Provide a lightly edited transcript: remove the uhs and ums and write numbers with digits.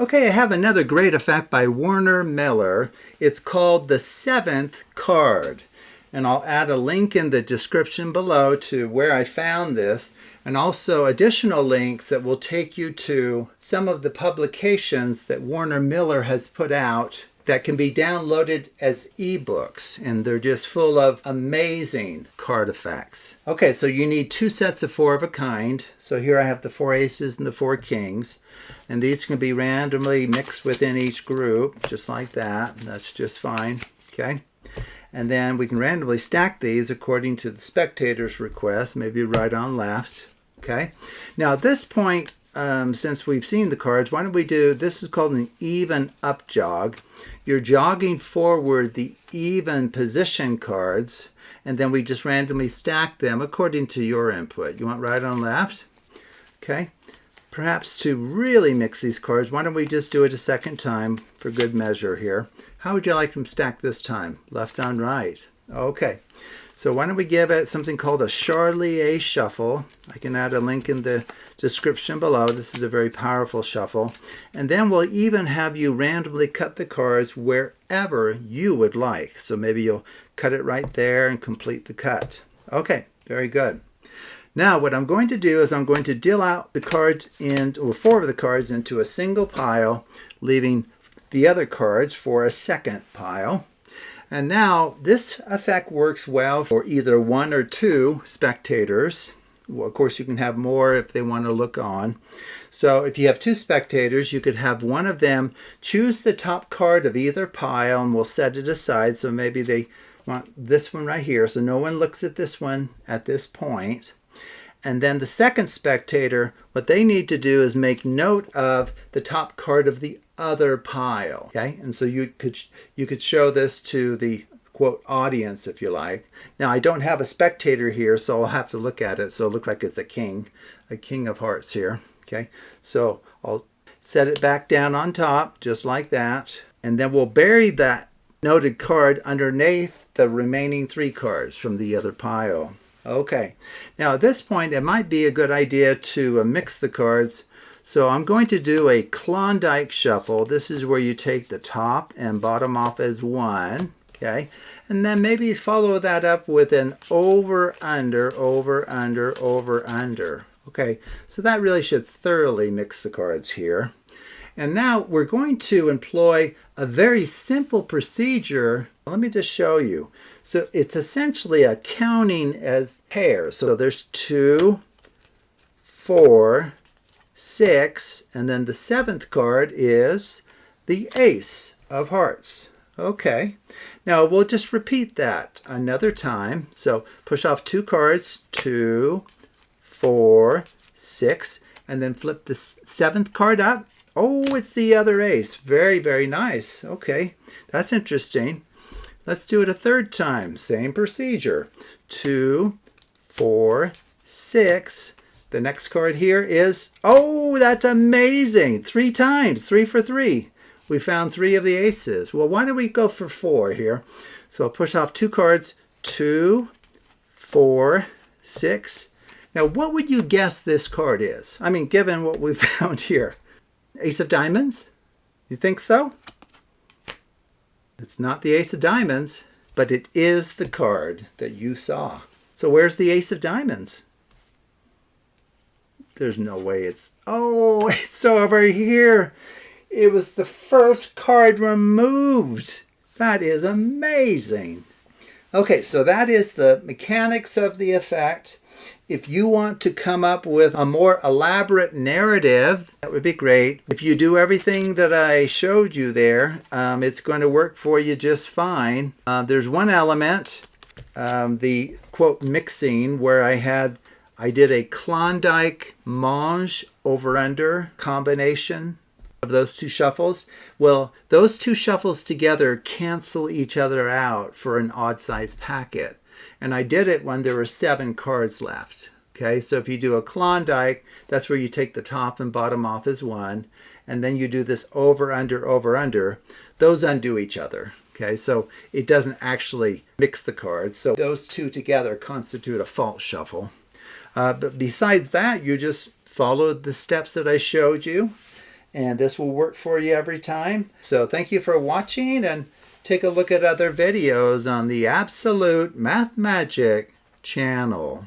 Okay, I have another great effect by Werner Miller. It's called the seventh card. And I'll add a link in the description below to where I found this, and also additional links that will take you to some of the publications that Werner Miller has put out that can be downloaded as ebooks, and they're just full of amazing card effects. Okay, so you need two sets of four of a kind. So here I have the four aces and the four kings, and these can be randomly mixed within each group, just like that. That's just fine, okay? And then we can randomly stack these according to the spectator's request, maybe right on lefts, okay? Now at this point, since we've seen the cards, why don't we do, this is called an even up jog. You're jogging forward the even position cards, and then we just randomly stack them according to your input. You want right on left? Okay. Perhaps to really mix these cards, why don't we just do it a second time for good measure here. How would you like them stacked this time? Left on right. Okay. So why don't we give it something called a Charlier shuffle. I can add a link in the description below. This is a very powerful shuffle. And then we'll even have you randomly cut the cards wherever you would like. So maybe you'll cut it right there and complete the cut. Okay, very good. Now what I'm going to do is I'm going to deal out the cards or four of the cards into a single pile, leaving the other cards for a second pile. And now this effect works well for either one or two spectators. Well, of course, you can have more if they want to look on. So if you have two spectators, you could have one of them choose the top card of either pile, and we'll set it aside. So maybe they want this one right here. So no one looks at this one at this point. And then the second spectator, what they need to do is make note of the top card of the other pile. Okay, and so you could show this to the quote audience if you like. Now I don't have a spectator here, so I'll have to look at it. So it looks like it's a king of hearts here. Okay, so I'll set it back down on top just like that, and then we'll bury that noted card underneath the remaining three cards from the other pile. Okay, now at this point it might be a good idea to mix the cards. So I'm going to do a Klondike shuffle. This is where you take the top and bottom off as one, okay? And then maybe follow that up with an over, under, over, under, over, under. Okay, so that really should thoroughly mix the cards here. And now we're going to employ a very simple procedure. Let me just show you. So it's essentially a counting as pairs. So there's 2, 4, 6, and then the seventh card is the ace of hearts. Okay, now we'll just repeat that another time. So push off two cards, 2, 4, 6, and then flip the seventh card up. Oh, it's the other ace. Very, very nice. Okay, that's interesting. Let's do it a third time. Same procedure. 2, 4, 6. The next card here is, oh, that's amazing. 3 times, 3 for 3. We found 3 of the aces. Well, why don't we go for 4 here? So I'll push off 2 cards, 2, 4, 6. Now, what would you guess this card is? I mean, given what we found here. Ace of diamonds? You think so? It's not the ace of diamonds, but it is the card that you saw. So where's the ace of diamonds? There's no way it's, oh, it's over here. It was the first card removed. That is amazing. Okay, so that is the mechanics of the effect. If you want to come up with a more elaborate narrative, that would be great. If you do everything that I showed you there, it's going to work for you just fine. There's one element, the quote mixing, where I did a Klondike mange over-under combination of those two shuffles. Well, those two shuffles together cancel each other out for an odd-sized packet. And I did it when there were 7 cards left. Okay, so if you do a Klondike, that's where you take the top and bottom off as one, and then you do this over, under, over, under. Those undo each other. Okay, so it doesn't actually mix the cards. So those two together constitute a false shuffle. But besides that, you just follow the steps that I showed you, and this will work for you every time. So thank you for watching, and take a look at other videos on the Absolute Math Magic channel.